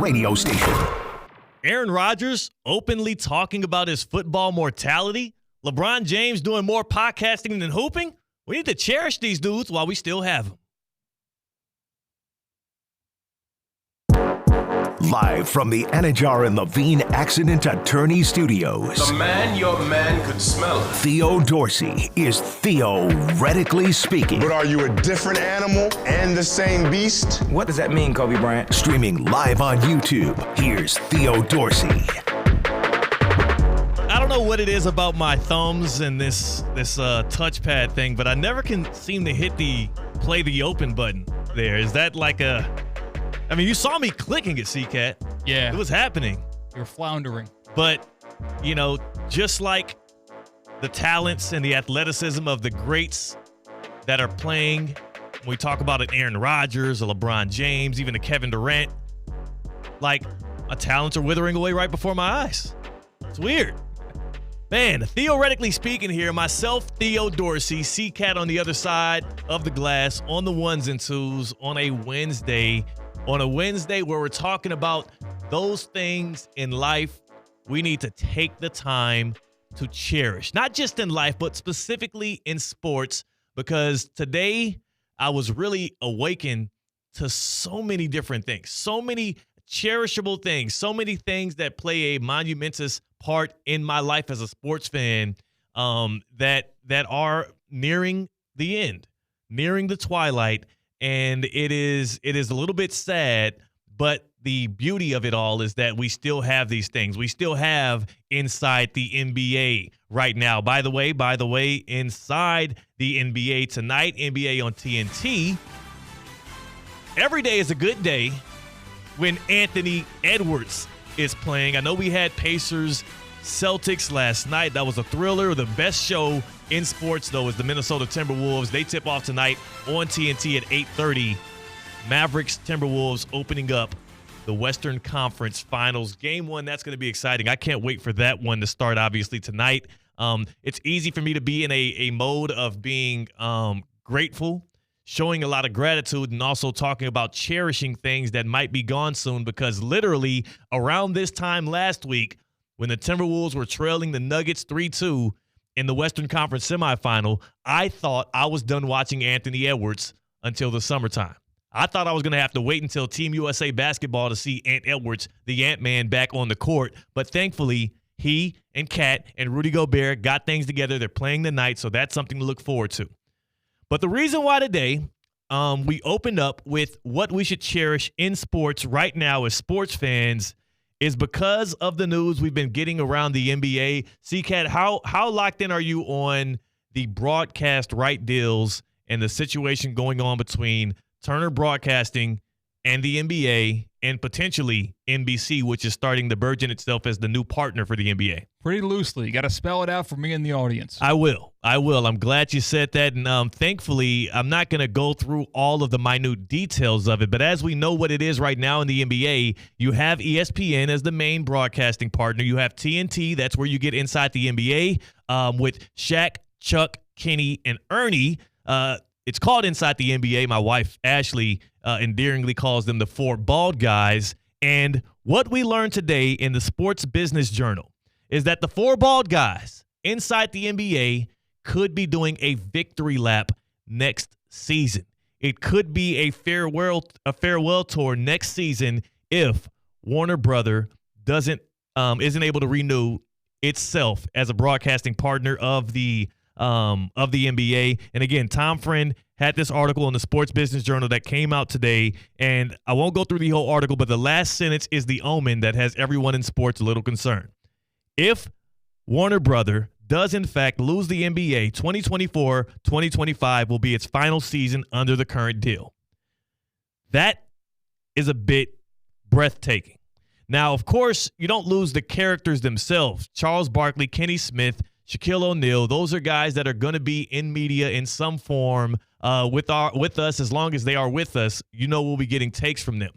radio station. Aaron Rodgers openly talking about his football mortality. LeBron James doing more podcasting than hooping. We need to cherish these dudes while we still have them. Live from the Anajar and Levine Accident Attorney Studios. The man your man could smell it. Theo Dorsey is theoretically speaking. But are you a different animal and the same beast? What does that mean, Kobe Bryant? Streaming live on YouTube, here's Theo Dorsey. I don't know what it is about my thumbs and this touchpad thing, but I never can seem to hit the play the open button there. Is that like a... I mean, you saw me clicking it, C-Cat. Yeah. It was happening. You're floundering. But, you know, just like the talents and the athleticism of the greats that are playing, when we talk about an Aaron Rodgers, a LeBron James, even a Kevin Durant, like, my talents are withering away right before my eyes. It's weird. Man, theoretically speaking here, myself, Theo Dorsey, C-Cat on the other side of the glass, on the ones and twos, on a Wednesday where we're talking about those things in life we need to take the time to cherish. Not just in life, but specifically in sports, because today I was really awakened to so many different things, so many cherishable things, so many things that play a monumentous part in my life as a sports fan that are nearing the end, nearing the twilight. And it is a little bit sad, but the beauty of it all is that we still have these things. We still have inside the NBA right now. By the way, inside the NBA tonight, NBA on TNT, every day is a good day when Anthony Edwards is playing. I know we had Pacers Celtics last night. That was a thriller. The best show in sports, though, is the Minnesota Timberwolves. They tip off tonight on TNT at 8:30. Mavericks Timberwolves opening up the Western Conference Finals. Game one, that's going to be exciting. I can't wait for that one to start, obviously, tonight. It's easy for me to be in a mode of being grateful, showing a lot of gratitude, and also talking about cherishing things that might be gone soon, because literally around this time last week, when the Timberwolves were trailing the Nuggets 3-2 in the Western Conference semifinal, I thought I was done watching Anthony Edwards until the summertime. I thought I was going to have to wait until Team USA basketball to see Ant Edwards, the Ant-Man, back on the court. But thankfully, he and Kat and Rudy Gobert got things together. They're playing tonight, so that's something to look forward to. But the reason why today we opened up with what we should cherish in sports right now as sports fans is because of the news we've been getting around the NBA. C-Cat, how locked in are you on the broadcast right deals and the situation going on between Turner Broadcasting and the NBA and potentially NBC, which is starting to burgeon itself as the new partner for the NBA? Pretty loosely. You got to spell it out for me and the audience. I will. I'm glad you said that. And thankfully, I'm not going to go through all of the minute details of it. But as we know what it is right now in the NBA, you have ESPN as the main broadcasting partner. You have TNT. That's where you get inside the NBA with Shaq, Chuck, Kenny, and Ernie. It's called Inside the NBA. My wife, Ashley, endearingly calls them the four bald guys. And what we learned today in the Sports Business Journal is that the four bald guys inside the NBA could be doing a victory lap next season. It could be a farewell tour next season if Warner Brother isn't able to renew itself as a broadcasting partner of the NBA. And again, Tom Friend had this article in the Sports Business Journal that came out today, and I won't go through the whole article, but the last sentence is the omen that has everyone in sports a little concerned. If Warner Brother does in fact lose the NBA, 2024-2025 will be its final season under the current deal. That is a bit breathtaking. Now, of course, you don't lose the characters themselves. Charles Barkley, Kenny Smith, Shaquille O'Neal, those are guys that are going to be in media in some form with us. As long as they are with us, we'll be getting takes from them.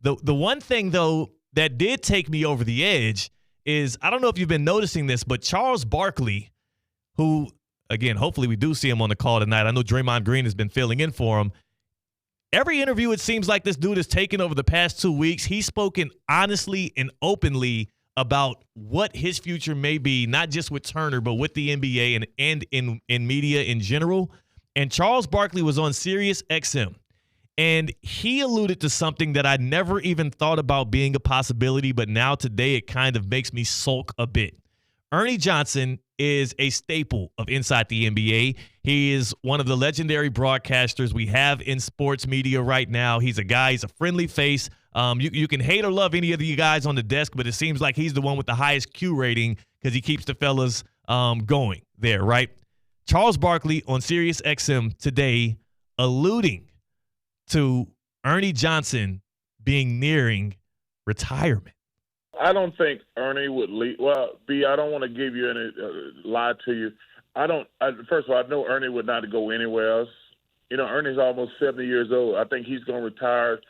The one thing, though, that did take me over the edge is, I don't know if you've been noticing this, but Charles Barkley, who, again, hopefully we do see him on the call tonight. I know Draymond Green has been filling in for him. every interview it seems like this dude has taken over the past 2 weeks, he's spoken honestly and openly about what his future may be, not just with Turner, but with the NBA and in media in general. And Charles Barkley was on Sirius XM, and he alluded to something that I never even thought about being a possibility, but now today it kind of makes me sulk a bit. Ernie Johnson is a staple of Inside the NBA. He is one of the legendary broadcasters we have in sports media right now. He's a guy, he's a friendly face. You can hate or love any of you guys on the desk, but it seems like he's the one with the highest Q rating because he keeps the fellas going there, right? Charles Barkley on Sirius XM today alluding to Ernie Johnson being nearing retirement. I don't think Ernie would leave. Well, B, I don't want to give you any lie to you. First of all, I know Ernie would not go anywhere else. You know, Ernie's almost 70 years old. I think he's going to retire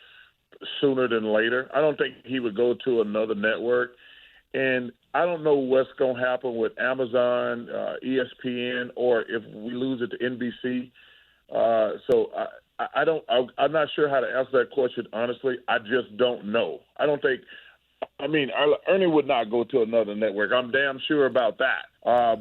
sooner than later. I don't think he would go to another network. And I don't know what's going to happen with Amazon, ESPN, or if we lose it to NBC. I'm not sure how to answer that question, honestly. I just don't know. Ernie would not go to another network. I'm damn sure about that. I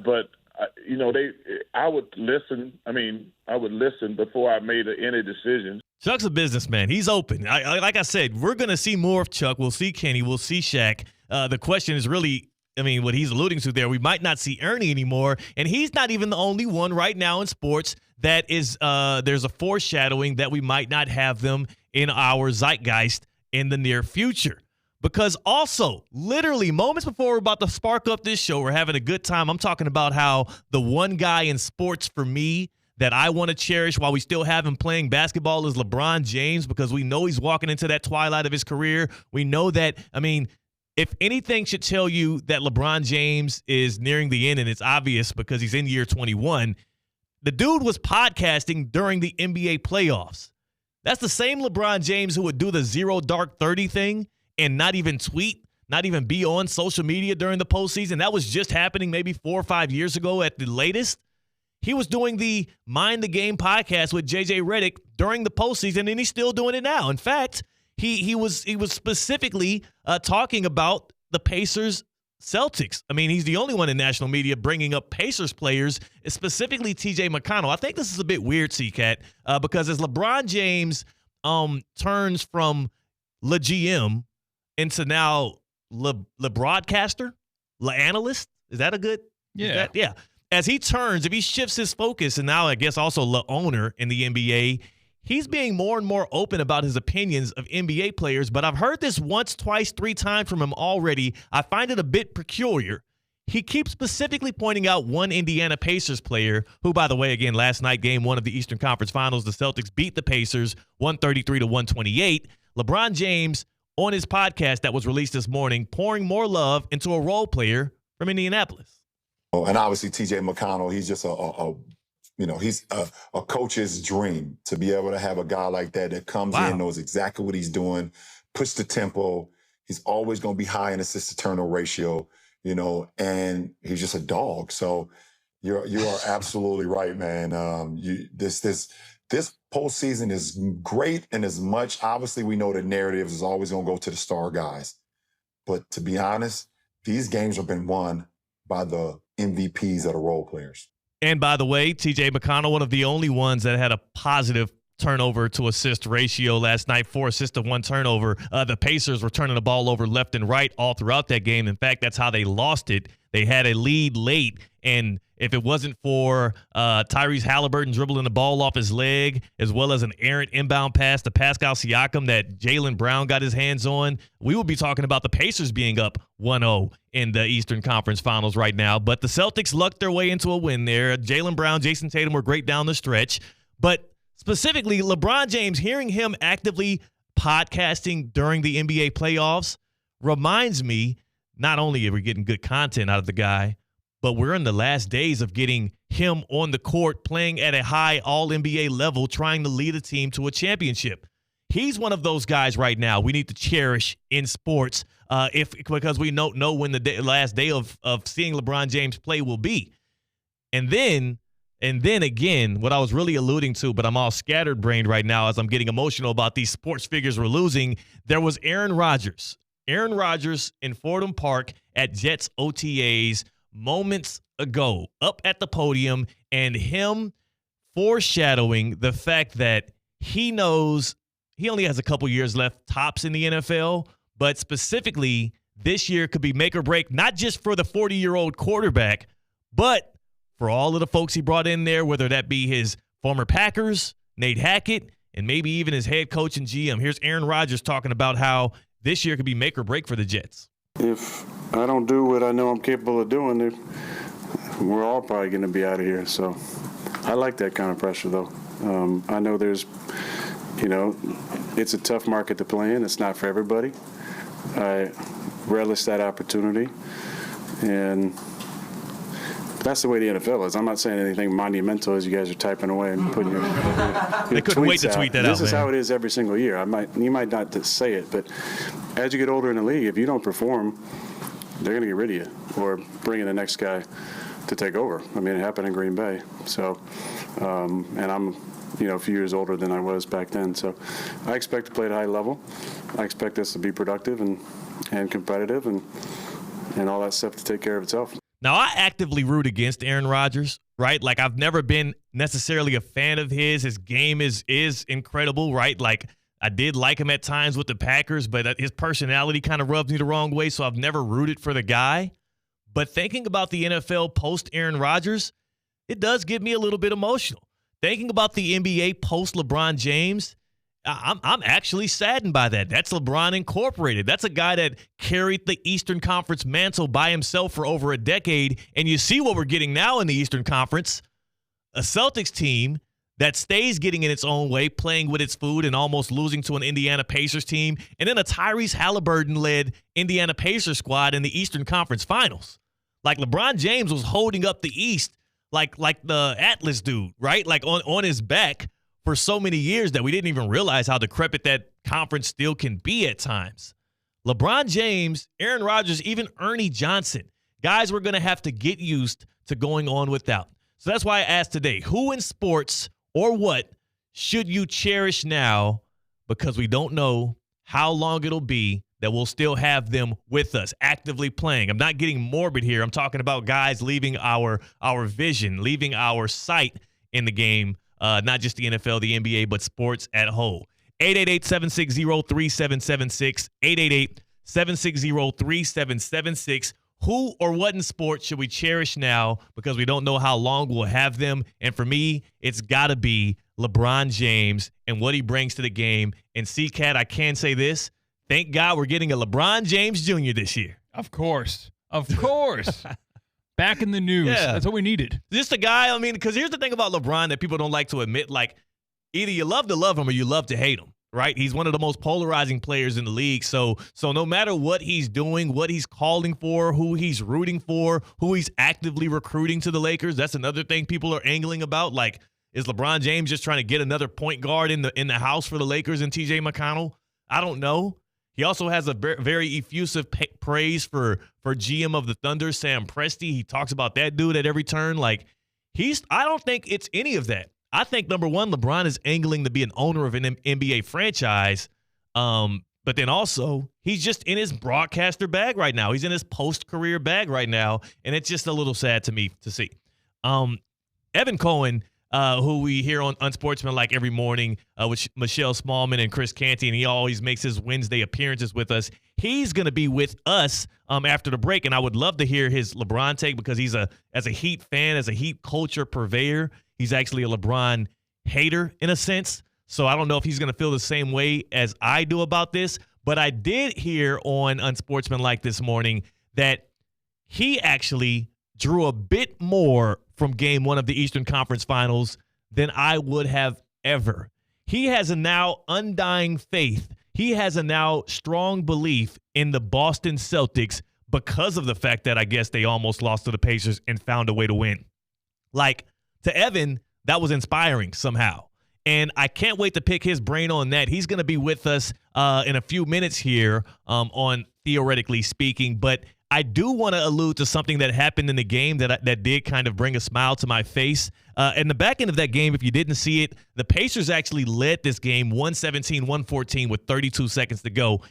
would listen. I would listen before I made any decision. Chuck's a businessman. He's open. Like I said, we're going to see more of Chuck. We'll see Kenny. We'll see Shaq. The question is really, what he's alluding to there, we might not see Ernie anymore. And he's not even the only one right now in sports that is there's a foreshadowing that we might not have them in our zeitgeist in the near future. Because also, literally, moments before we're about to spark up this show, we're having a good time. I'm talking about how the one guy in sports for me that I want to cherish while we still have him playing basketball is LeBron James, because we know he's walking into that twilight of his career. We know that, if anything should tell you that LeBron James is nearing the end, and it's obvious because he's in year 21, the dude was podcasting during the NBA playoffs. That's the same LeBron James who would do the 0 dark 30 thing and not even tweet, not even be on social media during the postseason. That was just happening maybe 4 or 5 years ago at the latest. He was doing the Mind the Game podcast with JJ Redick during the postseason, and he's still doing it now. In fact, he was specifically talking about the Pacers Celtics. He's the only one in national media bringing up Pacers players, specifically TJ McConnell. I think this is a bit weird, C-Cat, because as LeBron James turns from Le GM into now Le broadcaster, Le analyst. Is that a good? Yeah. Yeah. As he turns, if he shifts his focus, and now I guess also Le owner in the NBA, he's being more and more open about his opinions of NBA players. But I've heard this once, twice, 3 times from him already. I find it a bit peculiar. He keeps specifically pointing out one Indiana Pacers player who, by the way, again, last night, game 1 of the Eastern Conference Finals, the Celtics beat the Pacers 133-128. LeBron James, on his podcast that was released this morning, pouring more love into a role player from Indianapolis. And obviously, TJ McConnell, he's just he's a coach's dream to be able to have a guy like that comes in, knows exactly what he's doing, push the tempo. He's always going to be high in assist to turnover ratio, and he's just a dog. So you are absolutely right, man. This postseason is great, and as much, obviously, we know the narrative is always going to go to the star guys. But to be honest, these games have been won by the MVPs of the role players. And by the way, TJ McConnell, one of the only ones that had a positive turnover to assist ratio last night, 4 assists to 1 turnover. The Pacers were turning the ball over left and right all throughout that game. In fact, that's how they lost it. They had a lead late, and if it wasn't for Tyrese Halliburton dribbling the ball off his leg, as well as an errant inbound pass to Pascal Siakam that Jaylen Brown got his hands on, we would be talking about the Pacers being up 1-0 in the Eastern Conference Finals right now. But the Celtics lucked their way into a win there. Jaylen Brown, Jason Tatum were great down the stretch. But specifically, LeBron James, hearing him actively podcasting during the NBA playoffs reminds me, not only are we getting good content out of the guy, but we're in the last days of getting him on the court playing at a high all-NBA level, trying to lead a team to a championship. He's one of those guys right now we need to cherish in sports because we don't know when the last day of seeing LeBron James play will be. And then, And then again, what I was really alluding to, but I'm all scattered-brained right now as I'm getting emotional about these sports figures we're losing, there was Aaron Rodgers. Aaron Rodgers in Fordham Park at Jets OTAs moments ago, up at the podium, and him foreshadowing the fact that he knows he only has a couple years left tops in the NFL, but specifically this year could be make or break, not just for the 40-year-old quarterback, but for all of the folks he brought in there, whether that be his former Packers, Nate Hackett, and maybe even his head coach and GM. Here's Aaron Rodgers talking about how this year could be make or break for the Jets. If I don't do what I know I'm capable of doing, we're all probably going to be out of here. So I like that kind of pressure, though. I know there's, it's a tough market to play in. It's not for everybody. I relish that opportunity. And that's the way the NFL is. I'm not saying anything monumental as you guys are typing away and putting your They couldn't wait to tweet that out. This is how it is every single year. You might not say it, but as you get older in the league, if you don't perform, they're going to get rid of you or bring in the next guy to take over. I mean, it happened in Green Bay. So, and I'm, a few years older than I was back then. So I expect to play at a high level. I expect us to be productive and competitive and all that stuff to take care of itself. Now, I actively root against Aaron Rodgers, right? Like, I've never been necessarily a fan of his. His game is incredible, right? Like, I did like him at times with the Packers, but his personality kind of rubs me the wrong way, so I've never rooted for the guy. But thinking about the NFL post-Aaron Rodgers, it does get me a little bit emotional. Thinking about the NBA post-LeBron James, I'm actually saddened by that. That's LeBron Incorporated. That's a guy that carried the Eastern Conference mantle by himself for over a decade. And you see what we're getting now in the Eastern Conference, a Celtics team that stays getting in its own way, playing with its food and almost losing to an Indiana Pacers team, and then a Tyrese Halliburton-led Indiana Pacers squad in the Eastern Conference Finals. Like, LeBron James was holding up the East like the Atlas dude, right? Like on his back for so many years that we didn't even realize how decrepit that conference still can be at times. LeBron James, Aaron Rodgers, even Ernie Johnson, guys we're going to have to get used to going on without. So that's why I asked today, who in sports or what should you cherish now, because we don't know how long it'll be that we'll still have them with us actively playing. I'm not getting morbid here. I'm talking about guys leaving our vision, leaving our sight in the game. Not just the NFL, the NBA, but sports at whole. 888-760-3776. 888-760-3776. Who or what in sports should we cherish now, because we don't know how long we'll have them? And for me, it's got to be LeBron James and what he brings to the game. And C-Cat, I can say this. Thank God we're getting a LeBron James Jr. this year. Of course. Back in the news. Yeah. That's what we needed. Just a guy, because here's the thing about LeBron that people don't like to admit. Like, either you love to love him or you love to hate him, right? He's one of the most polarizing players in the league. So no matter what he's doing, what he's calling for, who he's rooting for, who he's actively recruiting to the Lakers, that's another thing people are angling about. Like, is LeBron James just trying to get another point guard in the house for the Lakers and TJ McConnell? I don't know. He also has a very effusive praise for GM of the Thunder, Sam Presti. He talks about that dude at every turn. Like, I don't think it's any of that. I think, number one, LeBron is angling to be an owner of an NBA franchise. But then also, he's just in his broadcaster bag right now. He's in his post-career bag right now. And it's just a little sad to me to see. Evan Cohen, who we hear on Unsportsmanlike every morning with Michelle Smallman and Chris Canty, and he always makes his Wednesday appearances with us. He's going to be with us after the break, and I would love to hear his LeBron take, because he's as a Heat fan, as a Heat culture purveyor, he's actually a LeBron hater in a sense. So I don't know if he's going to feel the same way as I do about this, but I did hear on Unsportsmanlike this morning that he actually drew a bit more from game one of the Eastern Conference Finals than I would have ever. He has a now undying faith. He has a now strong belief in the Boston Celtics because of the fact that I guess they almost lost to the Pacers and found a way to win. Like, to Evan, that was inspiring somehow. And I can't wait to pick his brain on that. He's going to be with us in a few minutes here on Theoretically Speaking. But I do want to allude to something that happened in the game that did kind of bring a smile to my face. In the back end of that game, if you didn't see it, the Pacers actually led this game 117-114 with 32 seconds to go,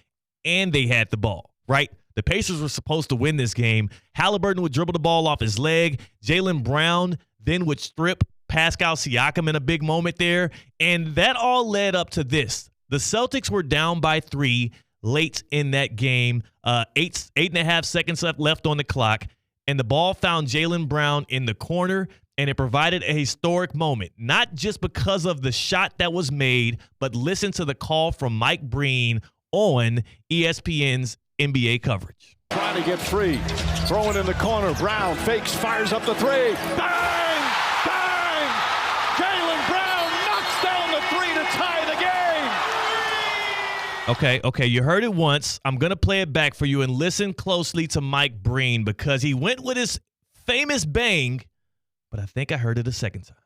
and they had the ball, right? The Pacers were supposed to win this game. Halliburton would dribble the ball off his leg. Jaylen Brown then would strip Pascal Siakam in a big moment there, and that all led up to this. The Celtics were down by 3 late in that game, 8.5 seconds left on the clock, and the ball found Jaylen Brown in the corner, and it provided a historic moment, not just because of the shot that was made, but listen to the call from Mike Breen on ESPN's NBA coverage. Trying to get free, throwing in the corner, Brown fakes, fires up the 3, bang, bang, Jaylen Brown knocks down the 3 to tie the game. Okay, you heard it once. I'm going to play it back for you and listen closely to Mike Breen because he went with his famous bang, but I think I heard it a second time.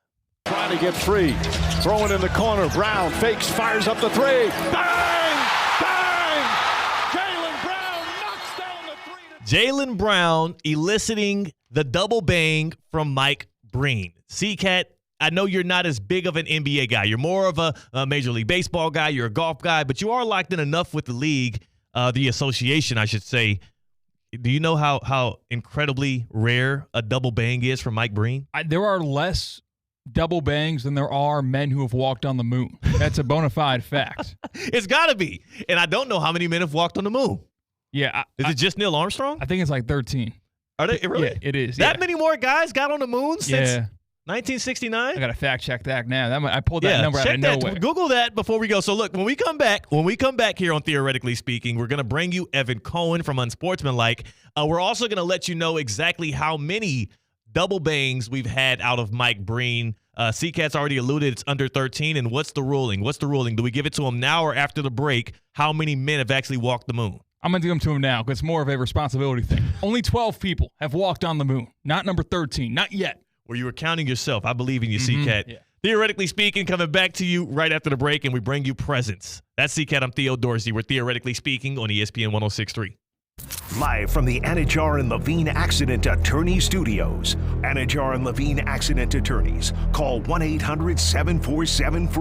Trying to get free, throwing in the corner, Brown fakes, fires up the 3, bang, bang, Jaylen Brown knocks down the 3 to Jaylen Brown eliciting the double bang from Mike Breen. C-Cat, I know you're not as big of an NBA guy. You're more of a Major League Baseball guy. You're a golf guy, but you are locked in enough with the league, the association, I should say. Do you know how incredibly rare a double bang is from Mike Breen? There are less double bangs than there are men who have walked on the moon. That's a bona fide fact. It's got to be. And I don't know how many men have walked on the moon. Yeah. Is it just Neil Armstrong? I think it's like 13. Are they really? Yeah, it is. That many more guys got on the moon since Yeah. 1969? I got to fact check that now. I pulled that number out of nowhere. Google that before we go. So look, when we come back here on Theoretically Speaking, we're going to bring you Evan Cohen from Unsportsmanlike. We're also going to let you know exactly how many double bangs we've had out of Mike Breen. C-Cat's already alluded it's under 13. And what's the ruling? Do we give it to him now or after the break? How many men have actually walked the moon? I'm going to give them to him now because it's more of a responsibility thing. Only 12 people have walked on the moon. Not number 13. Not yet. Well, you were counting yourself. I believe in you, C-Cat. Yeah. Theoretically Speaking, coming back to you right after the break, and we bring you presents. That's C-Cat. I'm Theo Dorsey. We're Theoretically Speaking on ESPN 106.3. Live from the Anajar and Levine Accident Attorney Studios. Anajar and Levine Accident Attorneys. Call 1-800-747-FREE.